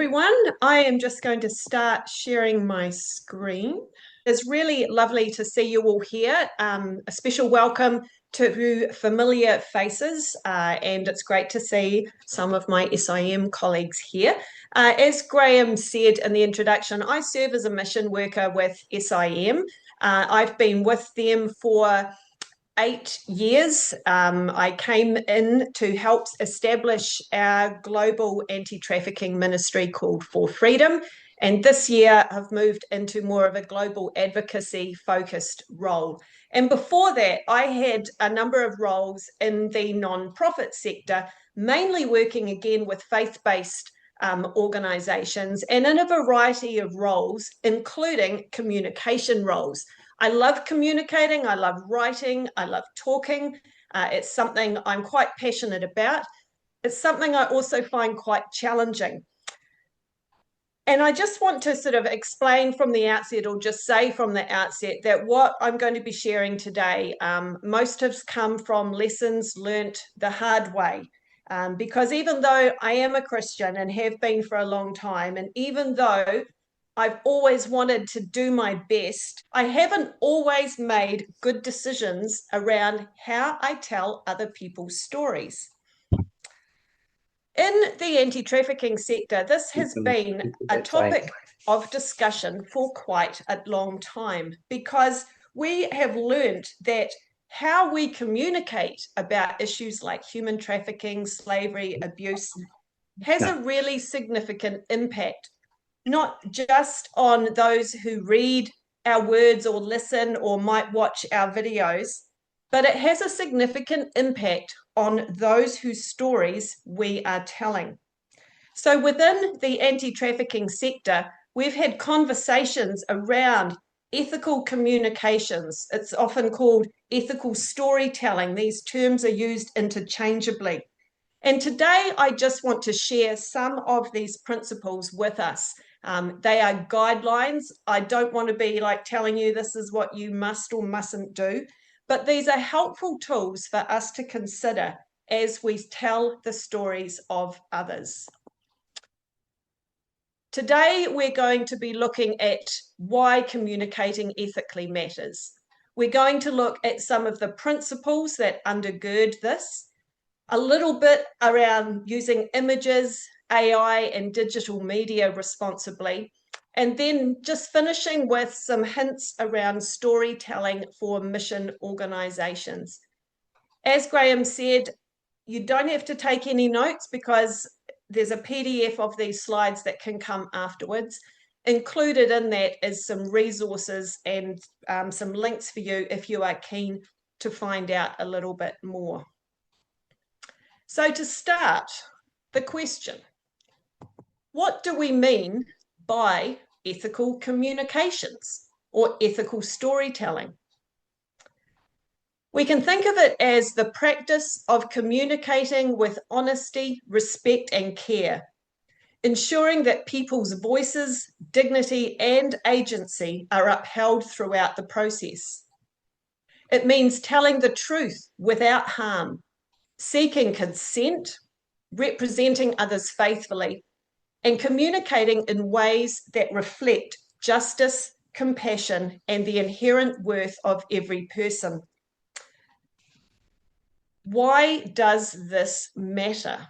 everyone. I am just going to start sharing my screen. It's really lovely to see you all here. A special welcome to familiar faces, and it's great to see some of my SIM colleagues here. As Graham said in the introduction, I serve as a mission worker with SIM. I've been with them for 8 years. I came in to help establish our global anti-trafficking ministry called For Freedom. And this year I've moved into more of a global advocacy focused role. And before that, I had a number of roles in the non-profit sector, mainly working again with faith-based organizations and in a variety of roles, including communication roles. I love communicating, I love writing, I love talking. It's something I'm quite passionate about. It's something I also find quite challenging. And I just want to sort of explain from the outset, or just say from the outset, that what I'm going to be sharing today, most has come from lessons learnt the hard way. Because even though I am a Christian and have been for a long time, and even though I've always wanted to do my best, I haven't always made good decisions around how I tell other people's stories. In the anti-trafficking sector, this has been a topic of discussion for quite a long time, because we have learned that how we communicate about issues like human trafficking, slavery, abuse, has a really significant impact, not just on those who read our words or listen or might watch our videos, but it has a significant impact on those whose stories we are telling. So within the anti-trafficking sector, we've had conversations around ethical communications. It's often called ethical storytelling. These terms are used interchangeably. And today I just want to share some of these principles with us. They are guidelines. I don't want to be like telling you this is what you must or mustn't do, but these are helpful tools for us to consider as we tell the stories of others. Today, we're going to be looking at why communicating ethically matters. We're going to look at some of the principles that undergird this, a little bit around using images, AI, and digital media responsibly, and then just finishing with some hints around storytelling for mission organizations. As Graham said, you don't have to take any notes because there's a PDF of these slides that can come afterwards. Included in that is some resources and some links for you if you are keen to find out a little bit more. So to start, the question, what do we mean by ethical communications or ethical storytelling? We can think of it as the practice of communicating with honesty, respect, and care, ensuring that people's voices, dignity, and agency are upheld throughout the process. It means telling the truth without harm, seeking consent, representing others faithfully, and communicating in ways that reflect justice, compassion, and the inherent worth of every person. Why does this matter?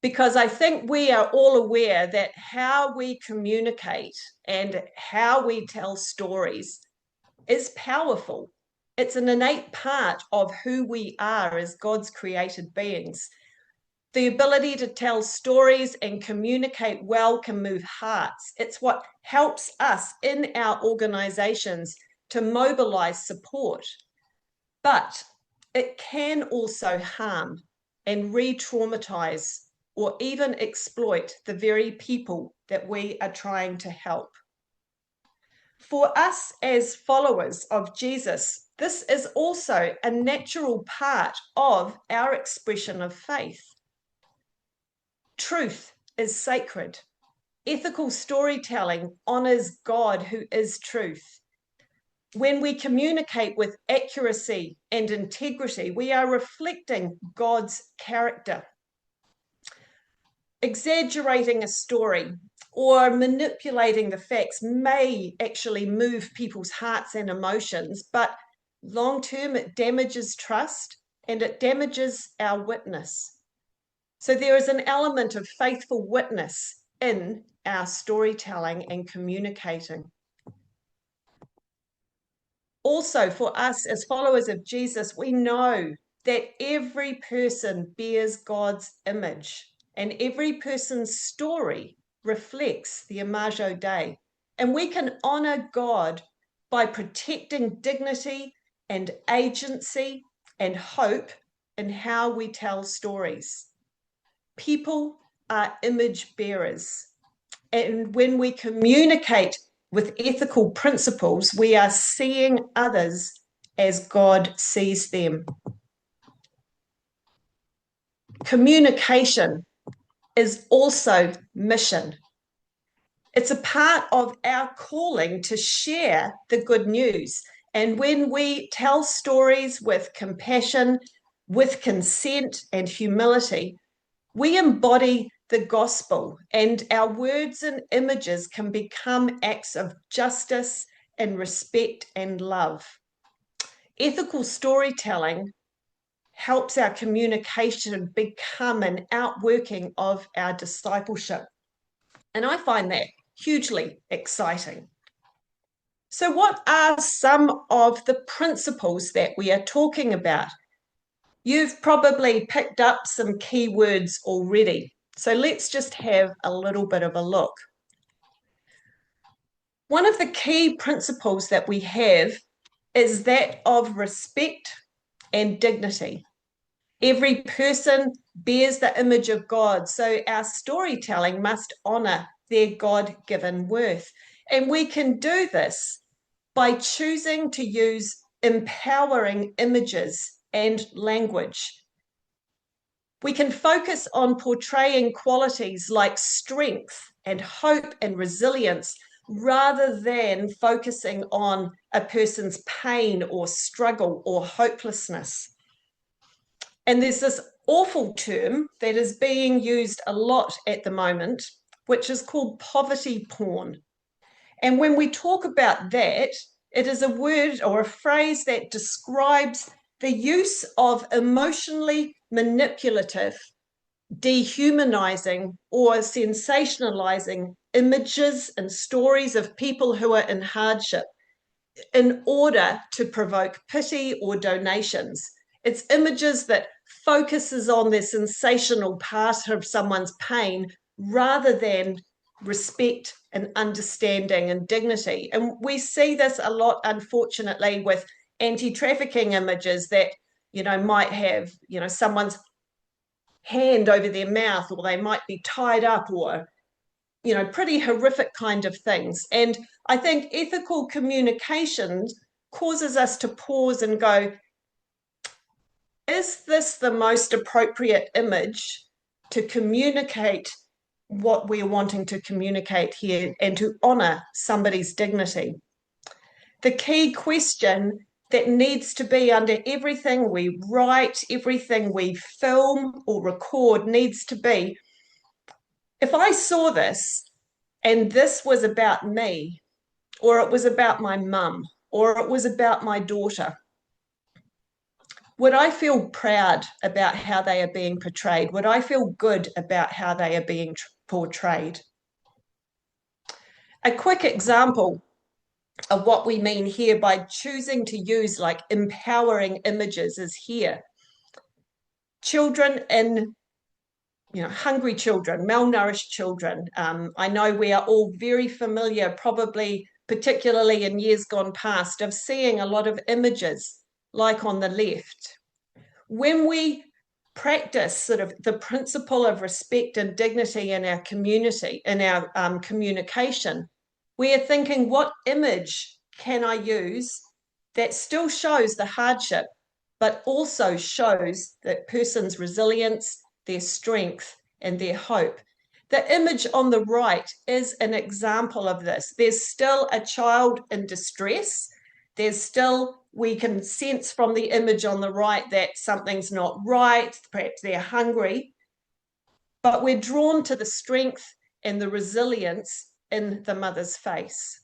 Because I think we are all aware that how we communicate and how we tell stories is powerful. It's an innate part of who we are as God's created beings. The ability to tell stories and communicate well can move hearts. It's what helps us in our organizations to mobilize support. But it can also harm and re-traumatize or even exploit the very people that we are trying to help. For us as followers of Jesus, this is also a natural part of our expression of faith. Truth is sacred. Ethical storytelling honors God, who is truth. When we communicate with accuracy and integrity, we are reflecting God's character. Exaggerating a story or manipulating the facts may actually move people's hearts and emotions, but long term it damages trust and it damages our witness. So there is an element of faithful witness in our storytelling and communicating. Also, for us as followers of Jesus, we know that every person bears God's image and every person's story reflects the Imago Dei. And we can honor God by protecting dignity and agency and hope in how we tell stories. People are image bearers. And when we communicate with ethical principles, we are seeing others as God sees them. Communication is also mission. It's a part of our calling to share the good news. And when we tell stories with compassion, with consent and humility, we embody the gospel, and our words and images can become acts of justice and respect and love. Ethical storytelling helps our communication become an outworking of our discipleship. And I find that hugely exciting. So, what are some of the principles that we are talking about? You've probably picked up some keywords already. So let's just have a little bit of a look. One of the key principles that we have is that of respect and dignity. Every person bears the image of God, so our storytelling must honor their God-given worth. And we can do this by choosing to use empowering images and language. We can focus on portraying qualities like strength and hope and resilience rather than focusing on a person's pain or struggle or hopelessness. And there's this awful term that is being used a lot at the moment, which is called poverty porn. And when we talk about that, it is a word or a phrase that describes the use of emotionally manipulative, dehumanizing, or sensationalizing images and stories of people who are in hardship in order to provoke pity or donations. It's images that focuses on the sensational part of someone's pain rather than respect and understanding and dignity. And we see this a lot, unfortunately, with anti-trafficking images that, might have, someone's hand over their mouth, or they might be tied up, or, pretty horrific kind of things. And I think ethical communication causes us to pause and go, is this the most appropriate image to communicate what we're wanting to communicate here and to honor somebody's dignity? The key question that needs to be under everything we write, everything we film or record needs to be, if I saw this and this was about me, or it was about my mum, or it was about my daughter, would I feel proud about how they are being portrayed? Would I feel good about how they are being portrayed? A quick example of what we mean here by choosing to use like empowering images is here. Children in, hungry children, malnourished children. I know we are all very familiar, probably particularly in years gone past, of seeing a lot of images like on the left. When we practice sort of the principle of respect and dignity in our community, in our communication, we are thinking, what image can I use that still shows the hardship, but also shows that person's resilience, their strength, and their hope? The image on the right is an example of this. There's still a child in distress. There's still, we can sense from the image on the right that something's not right, perhaps they're hungry. but we're drawn to the strength and the resilience in the mother's face.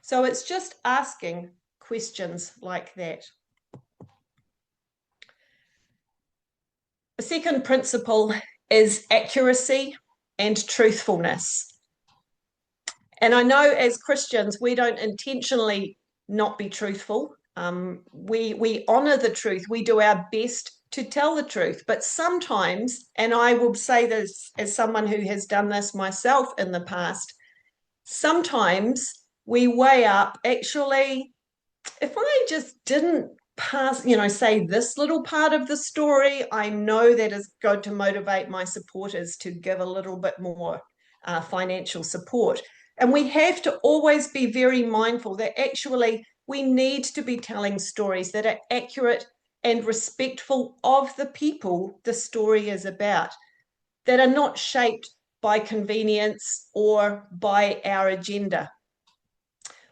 So it's just asking questions like that. The second principle is accuracy and truthfulness. And I know as Christians, we don't intentionally not be truthful. We honor the truth. We do our best to tell the truth. But sometimes, and I will say this as someone who has done this myself in the past, sometimes we weigh up, actually, if I just didn't say this little part of the story, I know that is going to motivate my supporters to give a little bit more financial support. And we have to always be very mindful that actually we need to be telling stories that are accurate and respectful of the people the story is about, that are not shaped by convenience or by our agenda.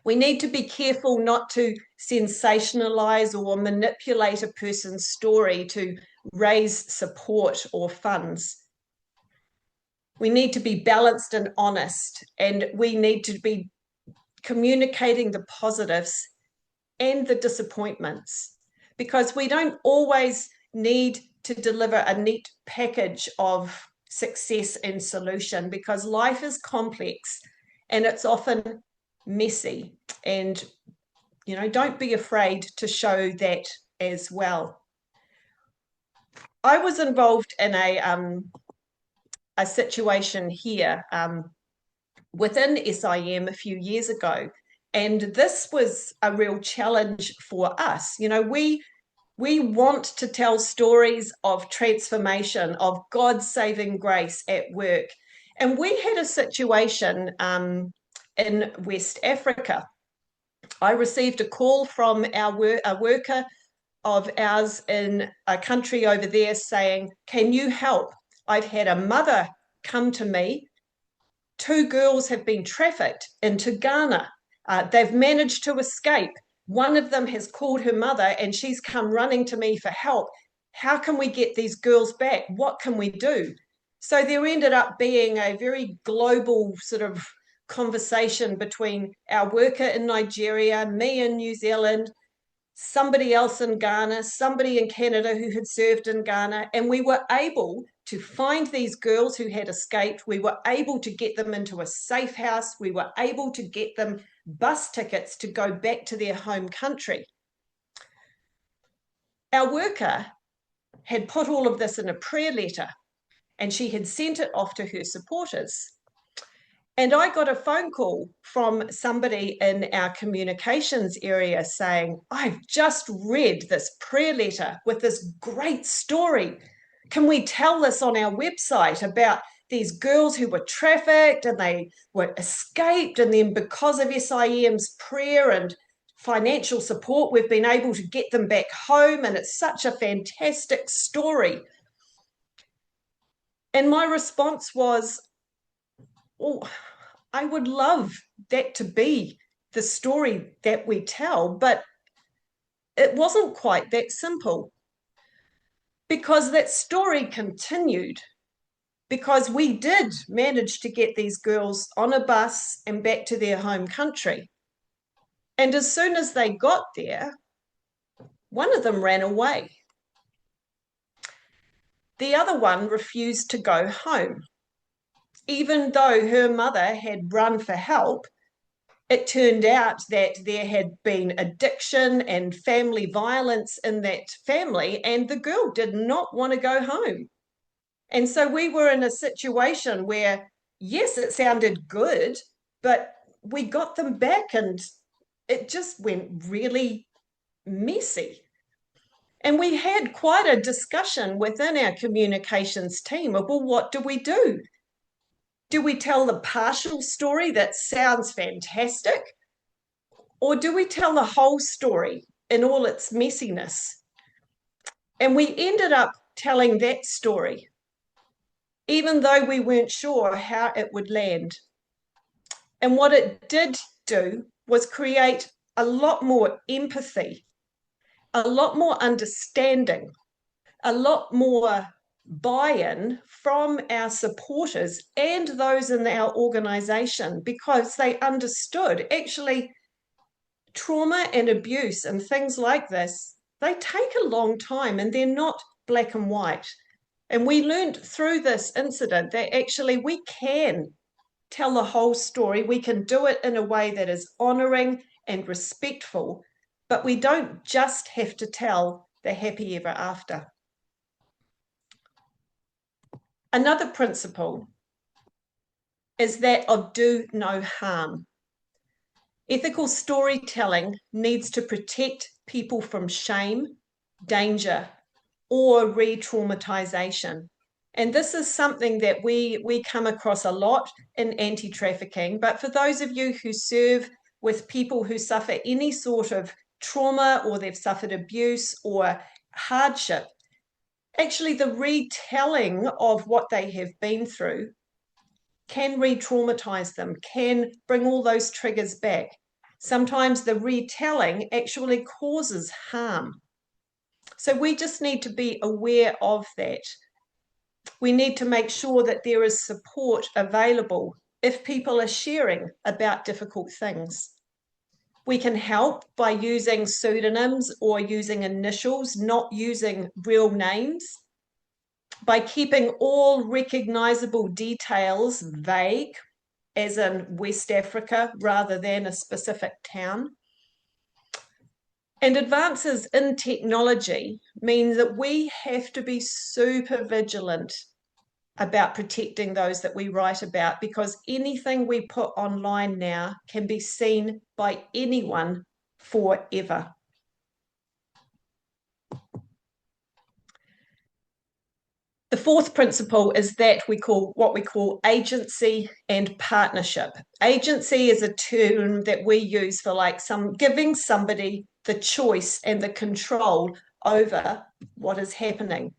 We need to be careful not to sensationalize or manipulate a person's story to raise support or funds. We need to be balanced and honest, and we need to be communicating the positives and the disappointments, because we don't always need to deliver a neat package of success and solution, because life is complex and it's often messy. And, don't be afraid to show that as well. I was involved in a situation here within SIM a few years ago, and this was a real challenge for us. We want to tell stories of transformation, of God's saving grace at work. And we had a situation in West Africa. I received a call from a worker of ours in a country over there saying, "Can you help? I've had a mother come to me. 2 girls have been trafficked into Ghana. They've managed to escape. One of them has called her mother and she's come running to me for help. How can we get these girls back? What can we do?" So there ended up being a very global sort of conversation between our worker in Nigeria, me in New Zealand, somebody else in Ghana, somebody in Canada who had served in Ghana, and we were able to find these girls who had escaped. We were able to get them into a safe house. We were able to get them bus tickets to go back to their home country. Our worker had put all of this in a prayer letter, and she had sent it off to her supporters. And I got a phone call from somebody in our communications area saying, "I've just read this prayer letter with this great story. Can we tell this on our website about these girls who were trafficked and they were escaped, and then because of SIM's prayer and financial support, we've been able to get them back home, and it's such a fantastic story." And my response was, "Oh, I would love that to be the story that we tell, but it wasn't quite that simple, because that story continued, because we did manage to get these girls on a bus and back to their home country. And as soon as they got there, one of them ran away. The other one refused to go home. Even though her mother had run for help, it turned out that there had been addiction and family violence in that family, and the girl did not want to go home. And so we were in a situation where, yes, it sounded good, but we got them back and it just went really messy. And we had quite a discussion within our communications team of, well, what do we do? Do we tell the partial story that sounds fantastic? Or do we tell the whole story in all its messiness? And we ended up telling that story, even though we weren't sure how it would land. And what it did do was create a lot more empathy, a lot more understanding, a lot more buy-in from our supporters and those in our organization, because they understood actually trauma and abuse and things like this, they take a long time and they're not black and white. And we learned through this incident that actually we can tell the whole story. We can do it in a way that is honoring and respectful, but we don't just have to tell the happy ever after. Another principle is that of do no harm. Ethical storytelling needs to protect people from shame, danger, or re-traumatization. And this is something that we come across a lot in anti-trafficking. But for those of you who serve with people who suffer any sort of trauma, or they've suffered abuse or hardship, actually the retelling of what they have been through can re-traumatize them, can bring all those triggers back. Sometimes the retelling actually causes harm. So we just need to be aware of that. We need to make sure that there is support available if people are sharing about difficult things. We can help by using pseudonyms or using initials, not using real names, by keeping all recognizable details vague, as in West Africa, rather than a specific town. And advances in technology mean that we have to be super vigilant about protecting those that we write about, because anything we put online now can be seen by anyone forever. The fourth principle is that what we call agency and partnership. Agency is a term that we use for giving somebody the choice and the control over what is happening.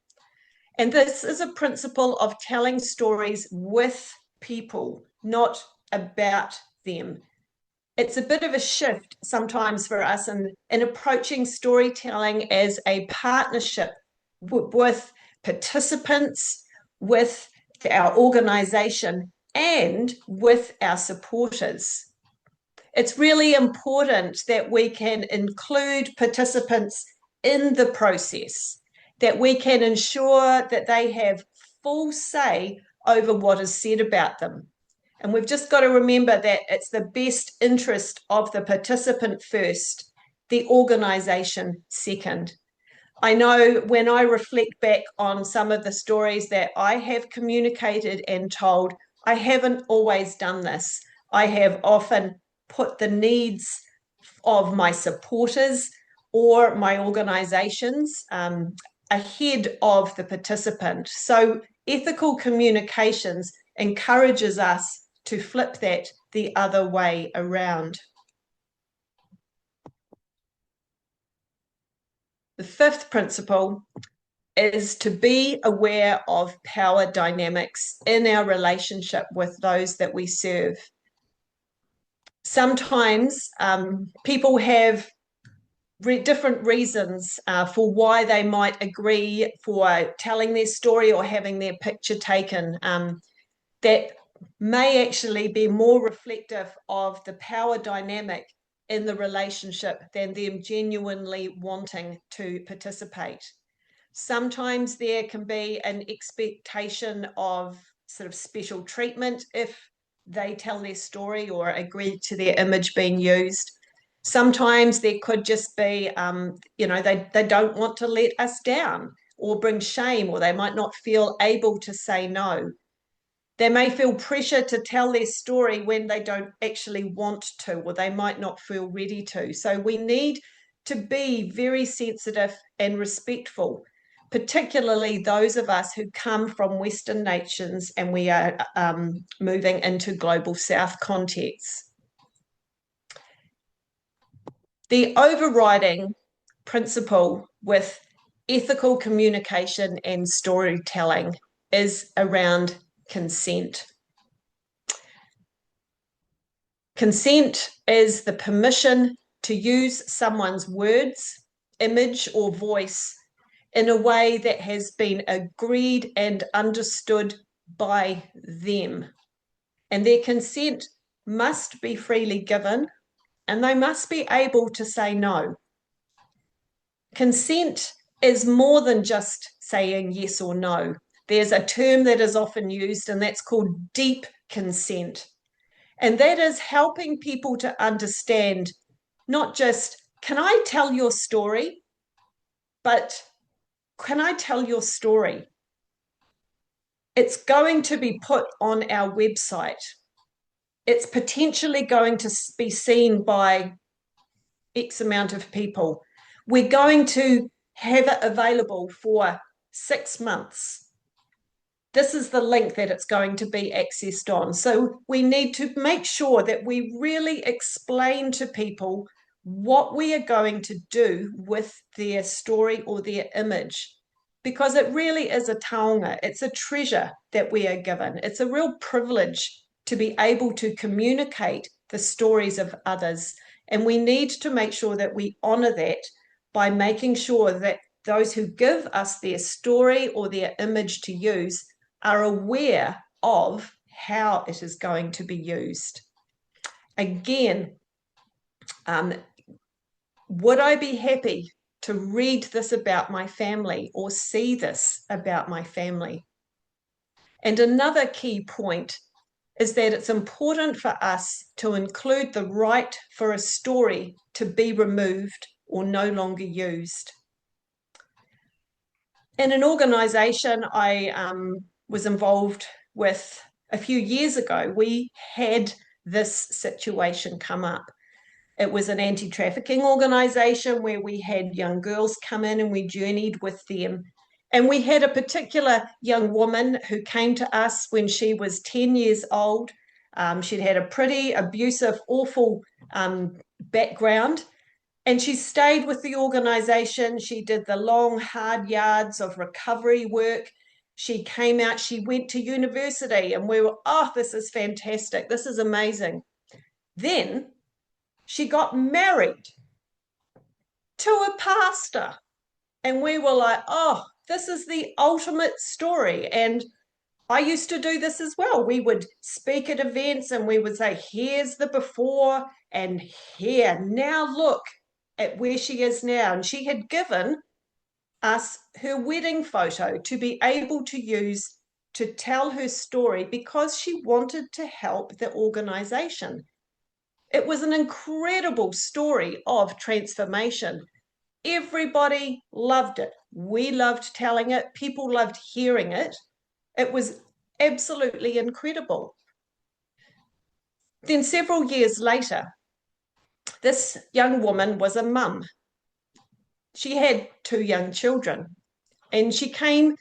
And this is a principle of telling stories with people, not about them. It's a bit of a shift sometimes for us in approaching storytelling as a partnership with participants, with our organization, and with our supporters. It's really important that we can include participants in the process, that we can ensure that they have full say over what is said about them. And we've just got to remember that it's the best interest of the participant first, the organization second. I know when I reflect back on some of the stories that I have communicated and told, I haven't always done this. I have often put the needs of my supporters or my organizations ahead of the participant. So ethical communications encourages us to flip that the other way around. The fifth principle is to be aware of power dynamics in our relationship with those that we serve. Sometimes people have different reasons for why they might agree for telling their story or having their picture taken, that may actually be more reflective of the power dynamic in the relationship than them genuinely wanting to participate. Sometimes there can be an expectation of sort of special treatment if they tell their story or agree to their image being used. Sometimes there could just be, they don't want to let us down or bring shame, or they might not feel able to say no. They may feel pressure to tell their story when they don't actually want to, or they might not feel ready to. So we need to be very sensitive and respectful, particularly those of us who come from Western nations and we are moving into global South contexts. The overriding principle with ethical communication and storytelling is around consent. Consent is the permission to use someone's words, image, or voice in a way that has been agreed and understood by them. And their consent must be freely given, and they must be able to say no. Consent is more than just saying yes or no. There's a term that is often used, and that's called deep consent. And that is helping people to understand not just, can I tell your story, but can I tell your story? It's going to be put on our website. It's potentially going to be seen by X amount of people. We're going to have it available for 6 months. This is the link that it's going to be accessed on. So we need to make sure that we really explain to people what we are going to do with their story or their image, because it really is a taonga. It's a treasure that we are given. It's a real privilege to be able to communicate the stories of others. And we need to make sure that we honor that by making sure that those who give us their story or their image to use are aware of how it is going to be used. Again, would I be happy to read this about my family or see this about my family? And another key point is that it's important for us to include the right for a story to be removed or no longer used. In an organisation I was involved with a few years ago, we had this situation come up. It was an anti-trafficking organisation where we had young girls come in and we journeyed with them. And we had a particular young woman who came to us when she was 10 years old. She'd had a pretty abusive, awful background. And she stayed with the organisation. She did the long, hard yards of recovery work. She came out, she went to university, and we were, oh, this is fantastic. This is amazing. Then she got married to a pastor. And we were like, oh, this is the ultimate story. And I used to do this as well. We would speak at events and we would say, here's the before and here. Now look at where she is now. And she had given us her wedding photo to be able to use to tell her story because she wanted to help the organization. It was an incredible story of transformation. Everybody loved it. We loved telling it. People loved hearing it. It was absolutely incredible. Then several years later, this young woman was a mum. She had 2 young children, and she came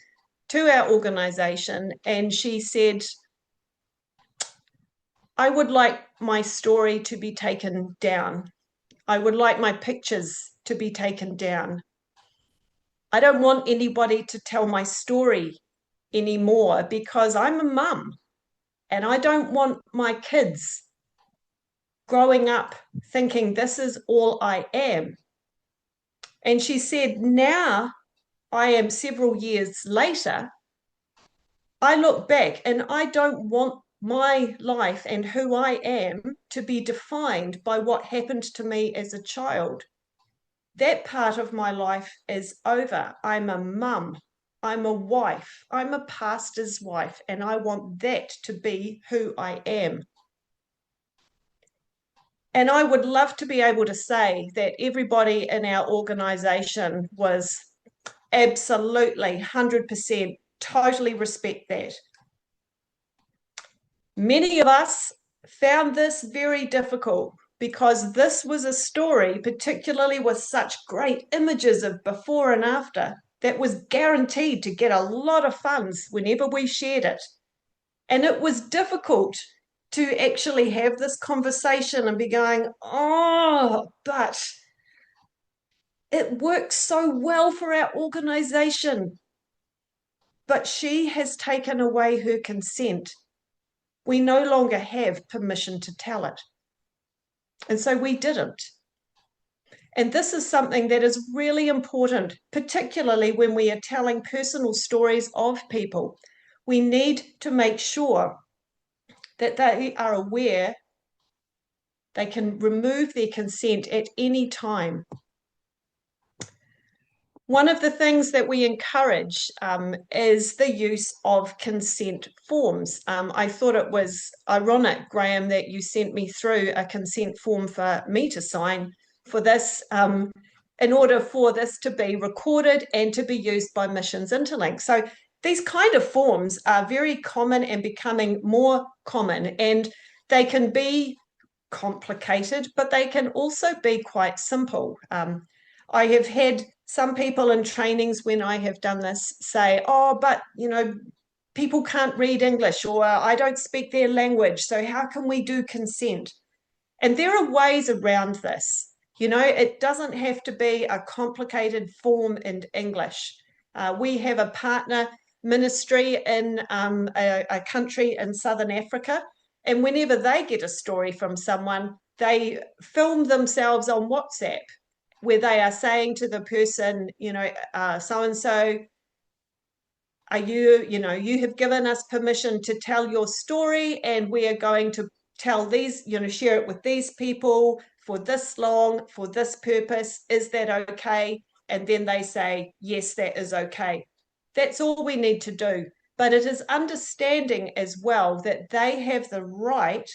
to our organisation and she said, I would like my story to be taken down. I would like my pictures to be taken down. I don't want anybody to tell my story anymore because I'm a mum and I don't want my kids growing up thinking this is all I am. And she said, now I am several years later, I look back and I don't want my life and who I am to be defined by what happened to me as a child. That part of my life is over. I'm a mum. I'm a wife. I'm a pastor's wife, and I want that to be who I am. And I would love to be able to say that everybody in our organisation was absolutely 100% totally respect that. Many of us found this very difficult because this was a story, particularly with such great images of before and after, that was guaranteed to get a lot of funds whenever we shared it. And it was difficult to actually have this conversation and be going, oh, but it works so well for our organization. But she has taken away her consent. We no longer have permission to tell it. And so we didn't. And this is something that is really important, particularly when we are telling personal stories of people. We need to make sure that they are aware they can remove their consent at any time. One of the things that we encourage is the use of consent forms. I thought it was ironic, Graham, that you sent me through a consent form for me to sign for this, in order for this to be recorded and to be used by Missions Interlink. So these kind of forms are very common and becoming more common, and they can be complicated, but they can also be quite simple. I have had some people in trainings when I have done this say, oh, but people can't read English, or I don't speak their language, so how can we do consent? And there are ways around this. It doesn't have to be a complicated form in English. We have a partner ministry in a country in Southern Africa, and whenever they get a story from someone, they film themselves on WhatsApp where they are saying to the person, so and so, you have given us permission to tell your story, and we are going to tell these, share it with these people for this long, for this purpose. Is that okay? And then they say, yes, that is okay. That's all we need to do. But it is understanding as well that they have the right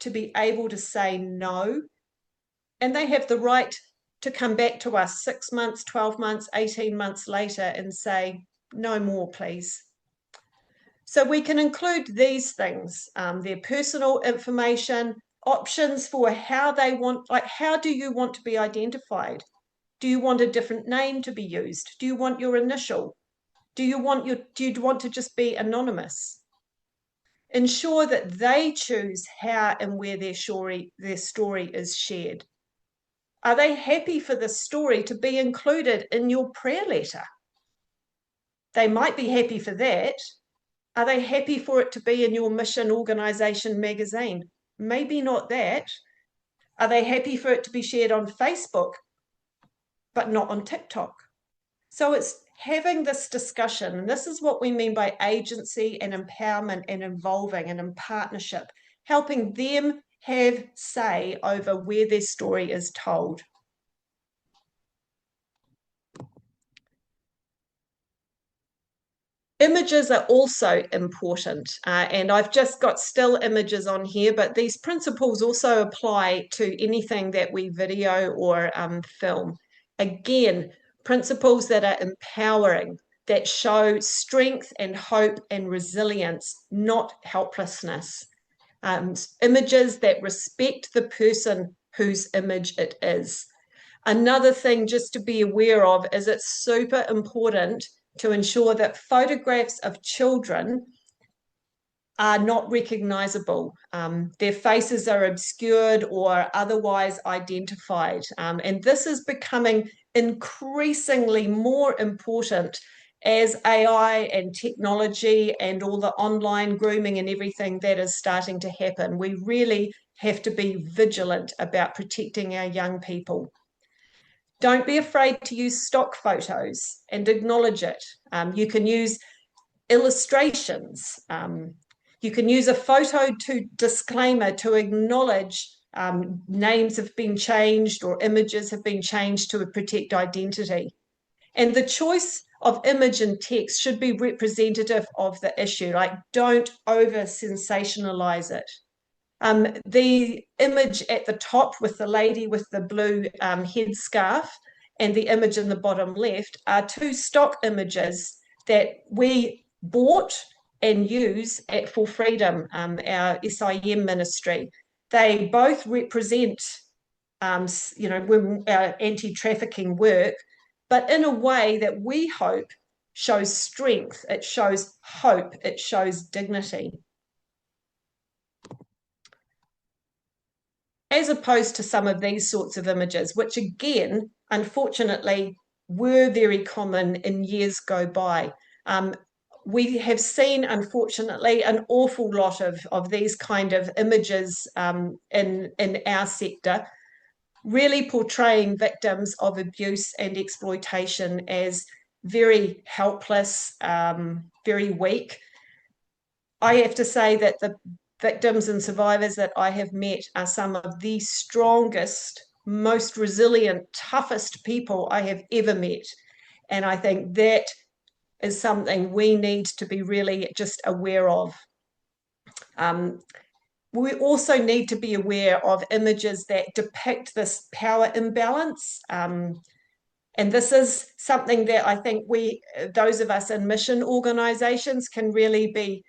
to be able to say no, and they have the right to come back to us 6 months, 12 months, 18 months later and say, no more, please. So we can include these things, their personal information, options for how they want, like, how do you want to be identified? Do you want a different name to be used? Do you want your initial? Do you want to just be anonymous? Ensure that they choose how and where their story is shared. Are they happy for the story to be included in your prayer letter? They might be happy for that. Are they happy for it to be in your mission organization magazine? Maybe not that. Are they happy for it to be shared on Facebook, but not on TikTok? So it's having this discussion, and this is what we mean by agency and empowerment and involving and in partnership, helping them have say over where their story is told. Images are also important, and I've just got still images on here, but these principles also apply to anything that we video or film. Again, principles that are empowering, that show strength and hope and resilience, not helplessness. Images that respect the person whose image it is. Another thing just to be aware of is it's super important to ensure that photographs of children are not recognizable. Their faces are obscured or otherwise identified. And this is becoming increasingly more important as AI and technology and all the online grooming and everything that is starting to happen. We really have to be vigilant about protecting our young people. Don't be afraid to use stock photos and acknowledge it. You can use illustrations. You can use a photo to disclaimer to acknowledge names have been changed or images have been changed to protect identity. And the choice of image and text should be representative of the issue. Like, don't over sensationalize it. The image at the top with the lady with the blue headscarf and the image in the bottom left are two stock images that we bought and use at For Freedom, our SIM ministry. They both represent, our anti-trafficking work, but in a way that we hope shows strength, it shows hope, it shows dignity. As opposed to some of these sorts of images, which again, unfortunately, were very common in years go by. We have seen, unfortunately, an awful lot of these kind of images in our sector. really portraying victims of abuse and exploitation as very helpless, very weak. I have to say that the victims and survivors that I have met are some of the strongest, most resilient, toughest people I have ever met. And I think that is something we need to be really just aware of. We also need to be aware of images that depict this power imbalance. And this is something that I think those of us in mission organizations, can really be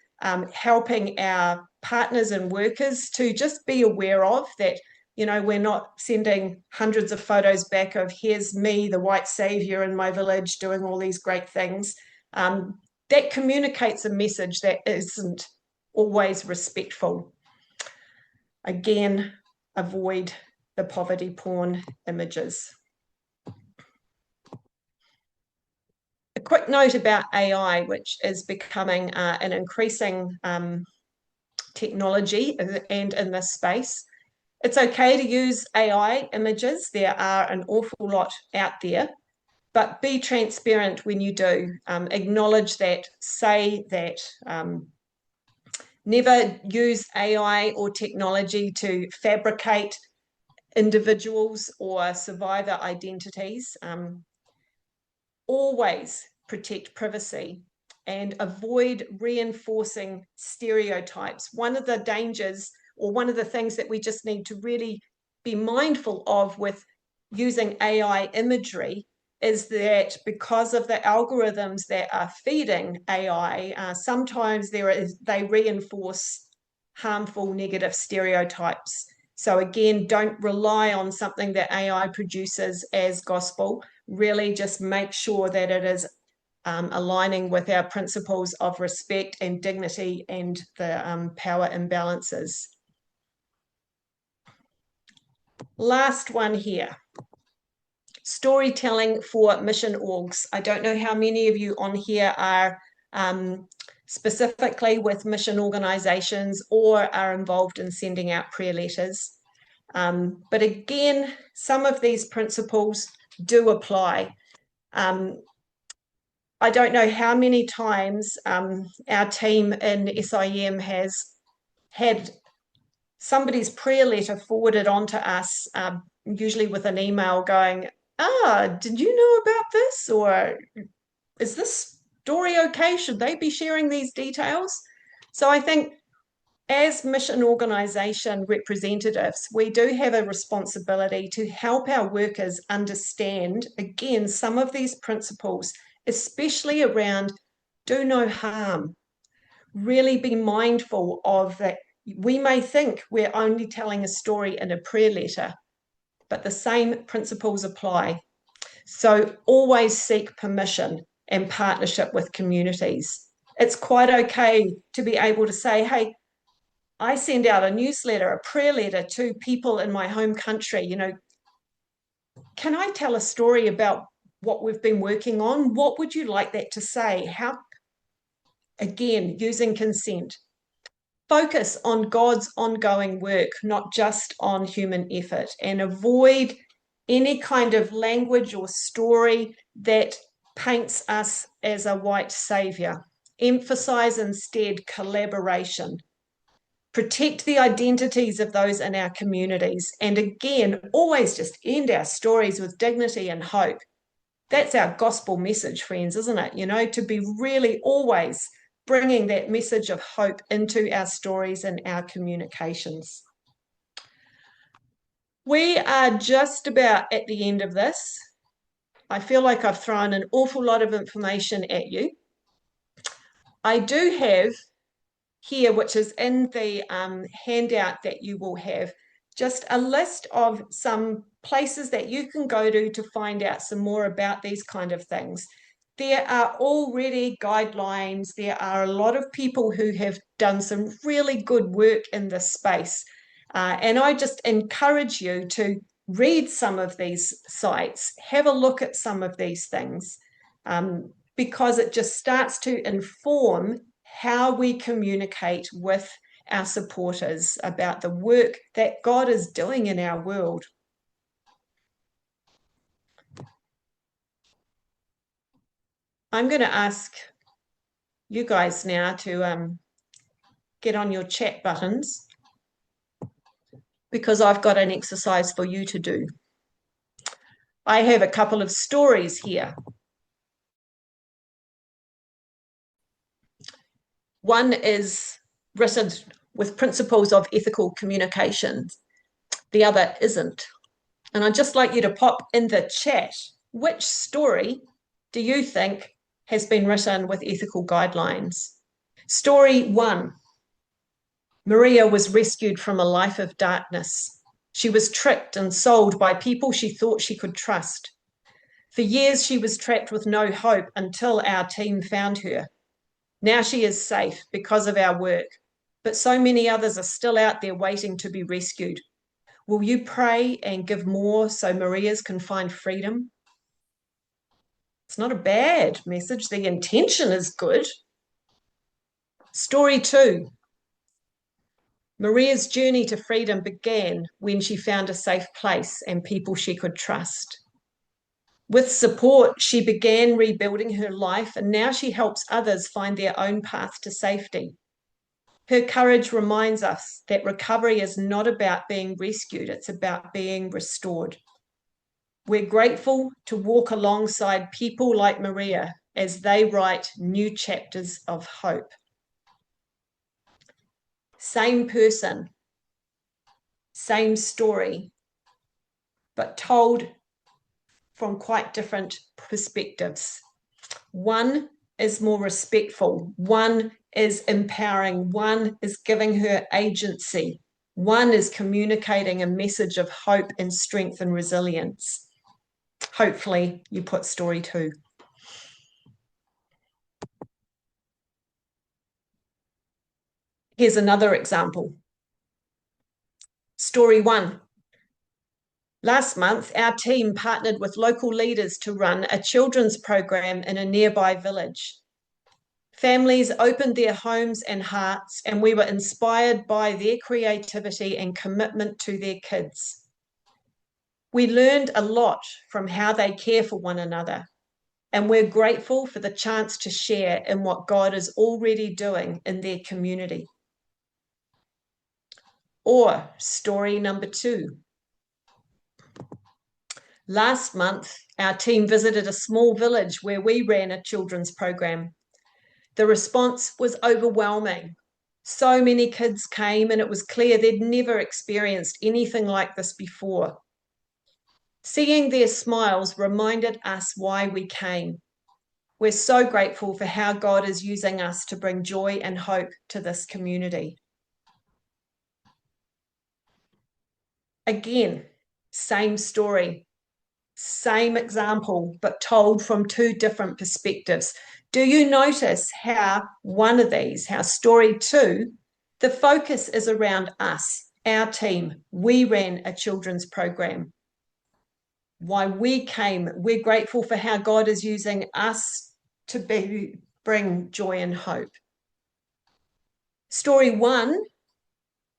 helping our partners and workers to just be aware of that. We're not sending hundreds of photos back of here's me, the white savior in my village, doing all these great things. That communicates a message that isn't always respectful. Again, avoid the poverty porn images. A quick note about AI, which is becoming an increasing technology and in this space. It's okay to use AI images. There are an awful lot out there, but be transparent when you do. Acknowledge that, say that. Never use AI or technology to fabricate individuals or survivor identities. Always protect privacy and avoid reinforcing stereotypes. One of the dangers, or one of the things that we just need to really be mindful of with using AI imagery, is that because of the algorithms that are feeding AI, sometimes they reinforce harmful negative stereotypes. So again, don't rely on something that AI produces as gospel. Really just make sure that it is aligning with our principles of respect and dignity and the power imbalances. Last one here. Storytelling for mission orgs. I don't know how many of you on here are specifically with mission organizations or are involved in sending out prayer letters. But again, some of these principles do apply. I don't know how many times our team in SIM has had somebody's prayer letter forwarded on to us, usually with an email going, did you know about this? Or is this story okay? Should they be sharing these details? So I think as mission organisation representatives, we do have a responsibility to help our workers understand, again, some of these principles, especially around do no harm. Really be mindful of that. We may think we're only telling a story in a prayer letter, but the same principles apply. So always seek permission and partnership with communities. It's quite okay to be able to say, hey, I send out a newsletter, a prayer letter to people in my home country. Can I tell a story about what we've been working on? What would you like that to say? How, again, using consent. Focus on God's ongoing work, not just on human effort, and avoid any kind of language or story that paints us as a white savior. Emphasize instead collaboration. Protect the identities of those in our communities. And again, always just end our stories with dignity and hope. That's our gospel message, friends, isn't it? To be really always bringing that message of hope into our stories and our communications. We are just about at the end of this. I feel like I've thrown an awful lot of information at you. I do have here, which is in the handout that you will have, just a list of some places that you can go to find out some more about these kind of things. There are already guidelines. There are a lot of people who have done some really good work in this space. And I just encourage you to read some of these sites, have a look at some of these things, because it just starts to inform how we communicate with our supporters about the work that God is doing in our world. I'm going to ask you guys now to get on your chat buttons because I've got an exercise for you to do. I have a couple of stories here. One is written with principles of ethical communication. The other isn't. And I'd just like you to pop in the chat, which story do you think has been written with ethical guidelines? Story 1. Maria was rescued from a life of darkness. She was tricked and sold by people she thought she could trust. For years, she was trapped with no hope until our team found her. Now she is safe because of our work, but so many others are still out there waiting to be rescued. Will you pray and give more so Maria's can find freedom? It's not a bad message. The intention is good. Story 2. Maria's journey to freedom began when she found a safe place and people she could trust. With support, she began rebuilding her life, and now she helps others find their own path to safety. Her courage reminds us that recovery is not about being rescued, it's about being restored. We're grateful to walk alongside people like Maria as they write new chapters of hope. Same person, same story, but told from quite different perspectives. One is more respectful, one is empowering, one is giving her agency, one is communicating a message of hope and strength and resilience. Hopefully you put story 2. Here's another example. Story 1. Last month, our team partnered with local leaders to run a children's program in a nearby village. Families opened their homes and hearts, and we were inspired by their creativity and commitment to their kids. We learned a lot from how they care for one another, and we're grateful for the chance to share in what God is already doing in their community. Or story number 2. Last month, our team visited a small village where we ran a children's program. The response was overwhelming. So many kids came, and it was clear they'd never experienced anything like this before. Seeing their smiles reminded us why we came. We're so grateful for how God is using us to bring joy and hope to this community. Again, same story, same example, but told from 2 different perspectives. Do you notice how one of these, how story 2, the focus is around us, our team. We ran a children's program. Why we came, we're grateful for how God is using us to bring joy and hope. Story 1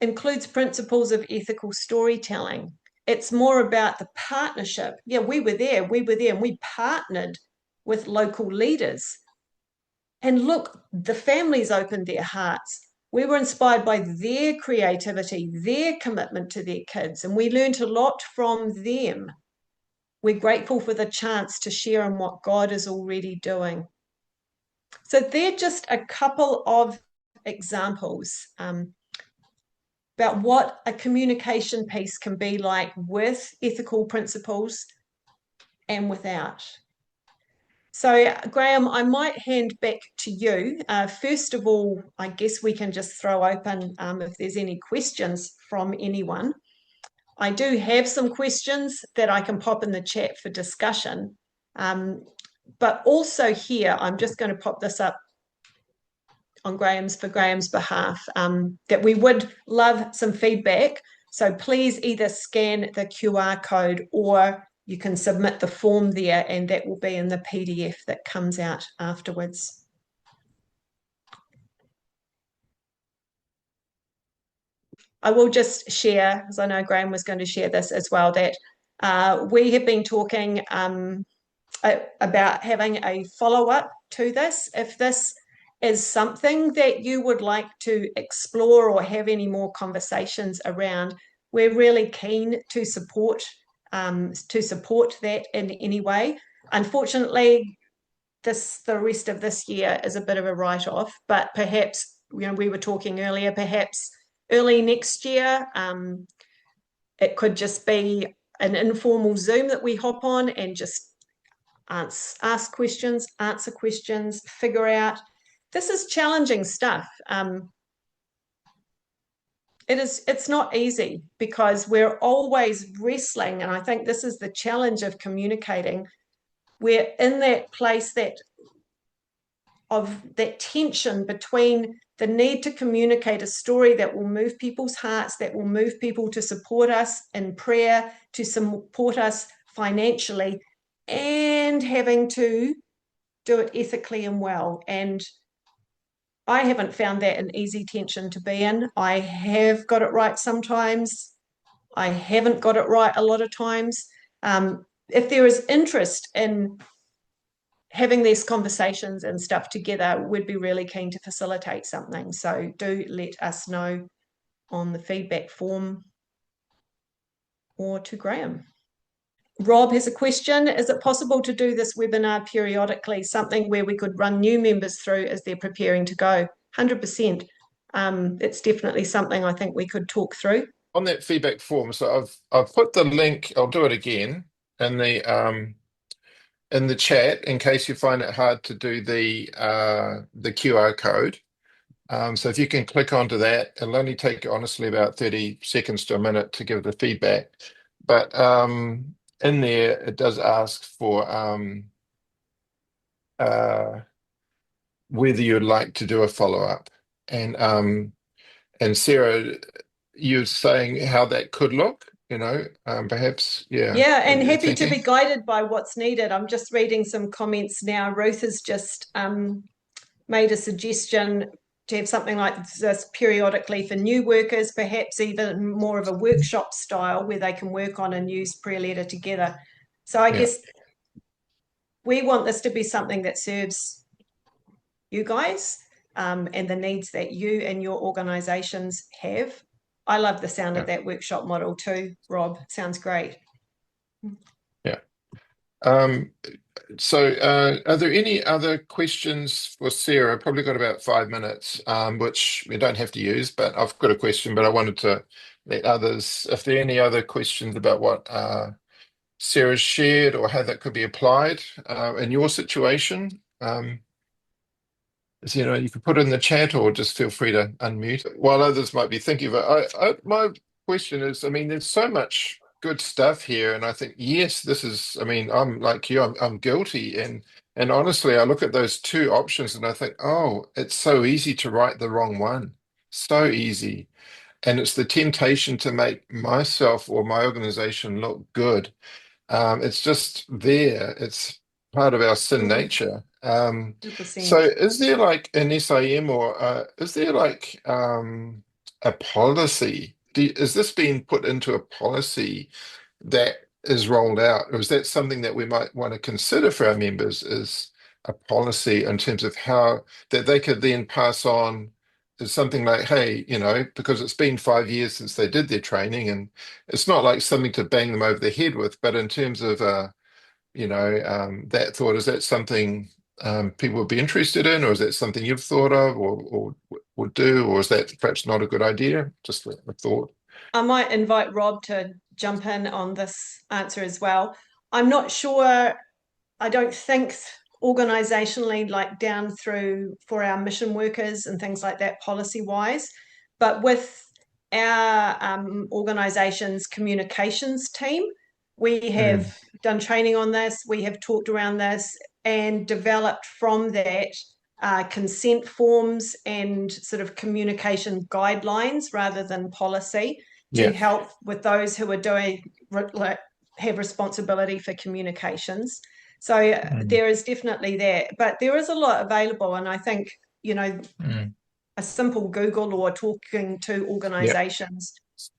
includes principles of ethical storytelling. It's more about the partnership. Yeah, we were there, and we partnered with local leaders. And look, the families opened their hearts. We were inspired by their creativity, their commitment to their kids, and we learned a lot from them. We're grateful for the chance to share in what God is already doing. So they're just a couple of examples about what a communication piece can be like with ethical principles and without. So, Graham, I might hand back to you. First of all, I guess we can just throw open if there's any questions from anyone. I do have some questions that I can pop in the chat for discussion. But also here, I'm just going to pop this up on Graham's behalf, that we would love some feedback. So please either scan the QR code or you can submit the form there, and that will be in the PDF that comes out afterwards. I will just share, as I know Graham was going to share this as well, that we have been talking about having a follow-up to this. If this is something that you would like to explore or have any more conversations around, we're really keen to support that in any way. Unfortunately, the rest of this year is a bit of a write-off, but perhaps, we were talking earlier, perhaps early next year, it could just be an informal Zoom that we hop on and just ask questions, answer questions, figure out. This is challenging stuff. It's not easy because we're always wrestling, and I think this is the challenge of communicating. We're in that place of that tension between the need to communicate a story that will move people's hearts, that will move people to support us in prayer, to support us financially, and having to do it ethically and well. And I haven't found that an easy tension to be in. I have got it right sometimes. I haven't got it right a lot of times. If there is interest in having these conversations and stuff together, we'd be really keen to facilitate something. So do let us know on the feedback form or to Graham. Rob has a question. Is it possible to do this webinar periodically, something where we could run new members through as they're preparing to go? 100%. It's definitely something I think we could talk through. On that feedback form, so I've put the link, I'll do it again, in the chat in case you find it hard to do the QR code. So if you can click onto that, it'll only take honestly about 30 seconds to a minute to give the feedback. But in there, it does ask for whether you'd like to do a follow-up. And Sarah, you're saying how that could look, perhaps, yeah. Yeah, and happy to be guided by what's needed. I'm just reading some comments now. Ruth has just made a suggestion to have something like this periodically for new workers, perhaps even more of a workshop style where they can work on a news prayer letter together. So I guess we want this to be something that serves you guys and the needs that you and your organizations have. I love the sound of that workshop model too, Rob. Sounds great. Yeah. So are there any other questions for Sarah? Probably got about 5 minutes, which we don't have to use, but I've got a question, but I wanted to let others, if there are any other questions about what Sarah shared or how that could be applied in your situation, you can put it in the chat or just feel free to unmute while others might be thinking of it. My question is, there's so much good stuff here, and I think, yes, I'm like you, I'm guilty, and honestly, I look at those two options and I think, oh, it's so easy to write the wrong one, so easy, and it's the temptation to make myself or my organization look good. It's just there. It's part of our sin nature. 100%. So is there like an SIM or is there like a policy? Is this being put into a policy that is rolled out? Or is that something that we might want to consider for our members is a policy in terms of how that they could then pass on as something like, hey, because it's been 5 years since they did their training, and it's not like something to bang them over the head with, but in terms of that thought, is that something people would be interested in, or is that something you've thought of or would do, or is that perhaps not a good idea? Just a thought. I might invite Rob to jump in on this answer as well. I'm not sure. I don't think organizationally, like down through for our mission workers and things like that, policy wise, but with our organization's communications team, we have done training on this, we have talked around this and developed from that consent forms and sort of communication guidelines rather than policy to help with those who are have responsibility for communications. So there is definitely that, but there is a lot available, and I think a simple Google or talking to organizations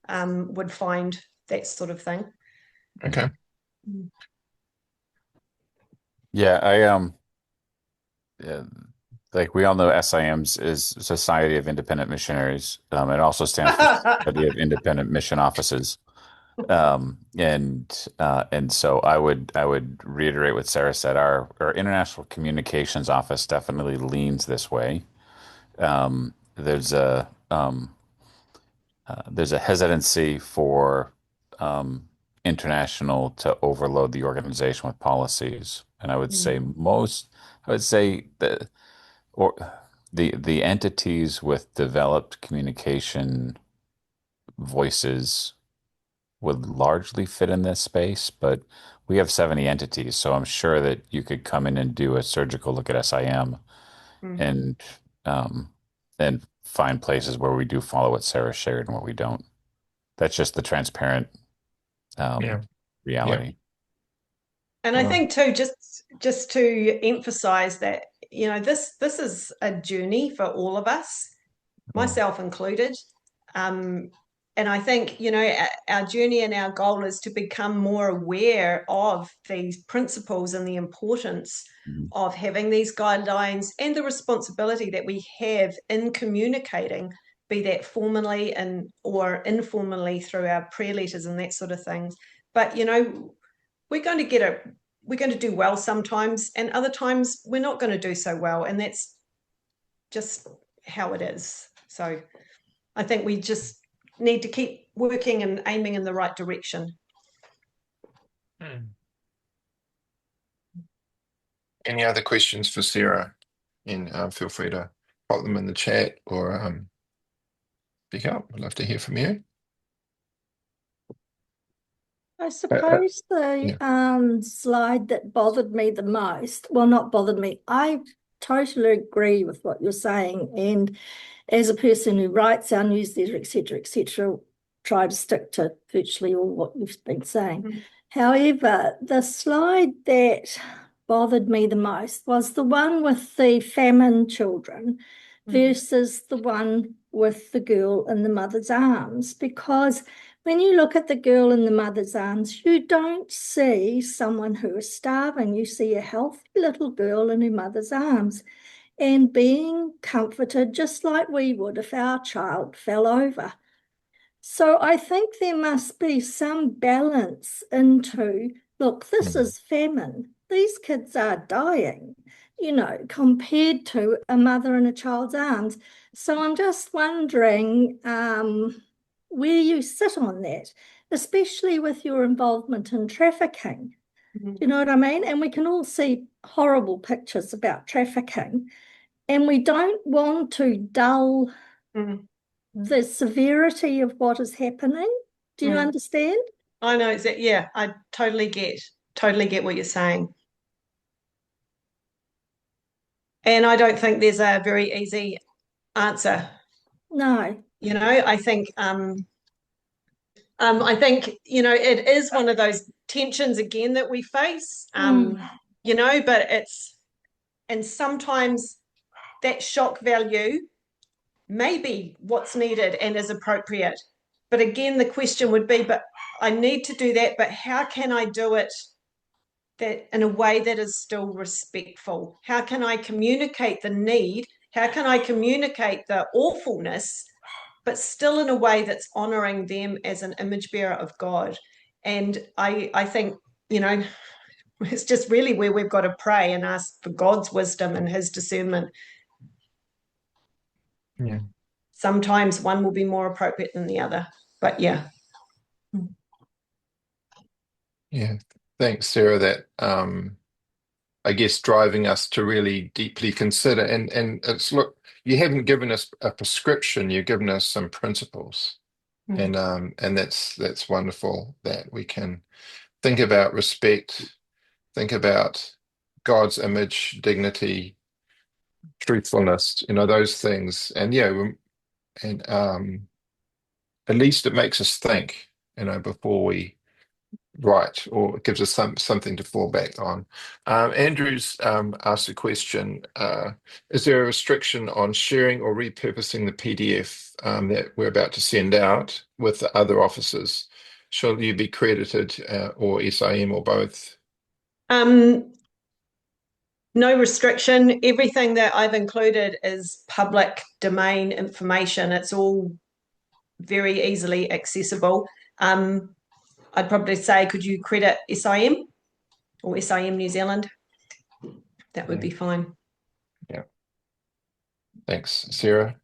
would find that sort of thing. Okay. Yeah, uh, like we all know SIMs is Society of Independent Missionaries. It also stands for Society of Independent Mission Offices. And so I would reiterate what Sarah said. Our international communications office definitely leans this way. There's a hesitancy for international to overload the organization with policies, and I would say that or the entities with developed communication voices would largely fit in this space, but we have 70 entities, so I'm sure that you could come in and do a surgical look at SIM Mm. and um, and find places where we do follow what Sarah shared and where we don't. That's just the transparent Yeah, um, yeah. reality. And I Well, think too, just to emphasize that, this is a journey for all of us, mm, myself included. Um, and I think, our journey and our goal is to become more aware of these principles and the importance Mhm. of having these guidelines and the responsibility that we have in communicating, be that formally and or informally through our prayer letters and that sort of things. But we're going to get a we're going to do well sometimes, and other times we're not going to do so well, and that's just how it is. So I think we just need to keep working and aiming in the right direction. mm. Any other questions for Sarah? And feel free to pop them in the chat or speak up. I'd love to hear from you. I Uh, uh, suppose the yeah. slide that bothered me the most, well, not bothered me, I totally agree with what you're saying. And as a person who writes our newsletter, etc., try to stick to virtually all what you've been saying. Mm. However, the slide that bothered me the most was the one with the famine children versus the one with the girl in the mother's arms, because when you look at the girl in the mother's arms, you don't see someone who is starving. You see a healthy little girl in her mother's arms and being comforted just like we would if our child fell over. So I think there must be some balance into, look, this Mm, is famine. These kids are dying, compared to a mother in a child's arms. So I'm just wondering where you sit on that, especially with your involvement in trafficking. Mm. Do you know what I mean? And we can all see horrible pictures about trafficking, and we don't want to dull Mm. the severity of what is happening. Do you Mm. understand? I know that. Yeah, I totally get what you're saying, and I don't think there's a very easy answer. No. I think it is one of those tensions again that we face. Mm, But and sometimes that shock value may be what's needed and is appropriate. But again, the question would be, but I need to do that, but how can I do it that in a way that is still respectful? How can I communicate the need? How can I communicate the awfulness, but still in a way that's honoring them as an image bearer of God? And I think, it's just really where we've got to pray and ask for God's wisdom and his discernment. yeah. Sometimes one will be more appropriate than the other. But yeah. Yeah. Thanks, Sarah. That I guess driving us to really deeply consider and it's look, you haven't given us a prescription, you've given us some principles. Mm. And that's wonderful that we can think about respect, think about God's image, dignity, truthfulness, those things. And yeah, and at least it makes us think, before we write, or it gives us something to fall back on. Andrew's asked a question. Is there a restriction on sharing or repurposing the PDF that we're about to send out with the other officers? Shall you be credited or SIM or both? Um, No restriction. Everything that I've included is public domain information. It's all very easily accessible. I'd probably say, could you credit SIM or SIM New Zealand? That would be fine. Yeah. Thanks, Sarah.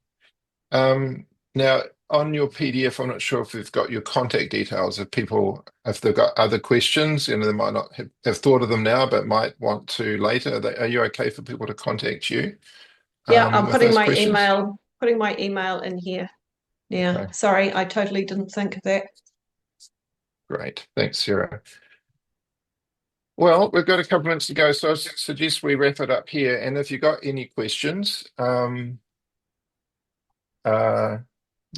Now, on your PDF, I'm not sure if we've got your contact details of people, if they've got other questions, they might not have thought of them now, but might want to later. Are you okay for people to contact you? Yeah, I'm with putting those my questions? email in here. Yeah, Okay. sorry, I totally didn't think of that. Great. Thanks, Sarah. Well, we've got a couple minutes to go, so I suggest we wrap it up here. And if you've got any questions, there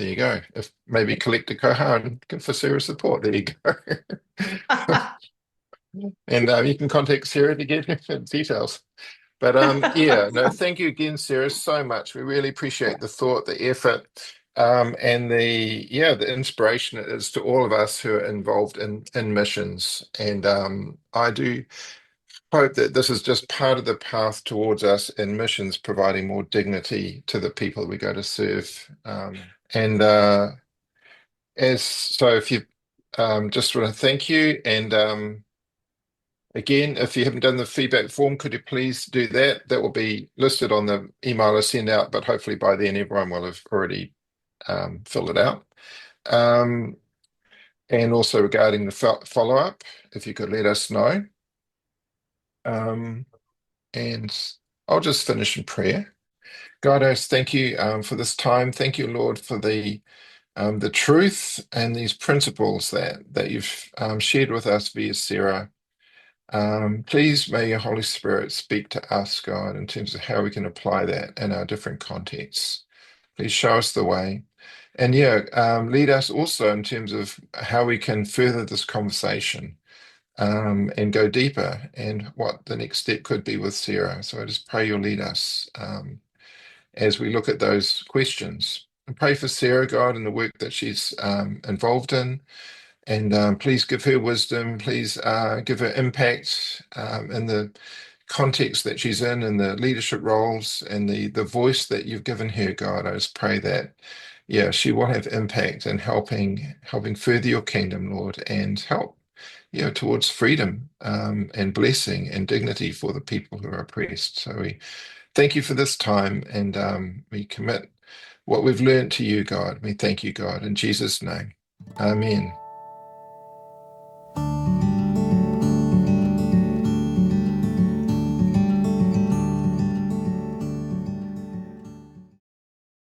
you go. If maybe collect a koha and for Sarah's support, there you go. And you can contact Sarah to get her details. But yeah, no, thank you again, Sarah, so much. We really appreciate the thought, the effort, and the inspiration it is to all of us who are involved in missions. And I do hope that this is just part of the path towards us in missions, providing more dignity to the people we go to serve. And if you just want to thank you, and again, if you haven't done the feedback form, could you please do that? That will be listed on the email I send out, but hopefully by then everyone will have already filled it out. And also regarding the follow-up, if you could let us know. And I'll just finish in prayer. God, I thank you for this time. Thank you, Lord, for the truth and these principles that you've shared with us via Sarah. Please may your Holy Spirit speak to us, God, in terms of how we can apply that in our different contexts. Please show us the way. And lead us also in terms of how we can further this conversation and go deeper, and what the next step could be with Sarah. So I just pray you'll lead us as we look at those questions. And pray for Sarah, God, and the work that she's involved in. And please give her wisdom. Please give her impact in the context that she's in, and the leadership roles, and the voice that you've given her, God. I just pray that, she will have impact in helping further your kingdom, Lord, and help, towards freedom and blessing and dignity for the people who are oppressed. So we thank you for this time, and we commit what we've learned to you, God. We thank you, God, in Jesus' name. Amen.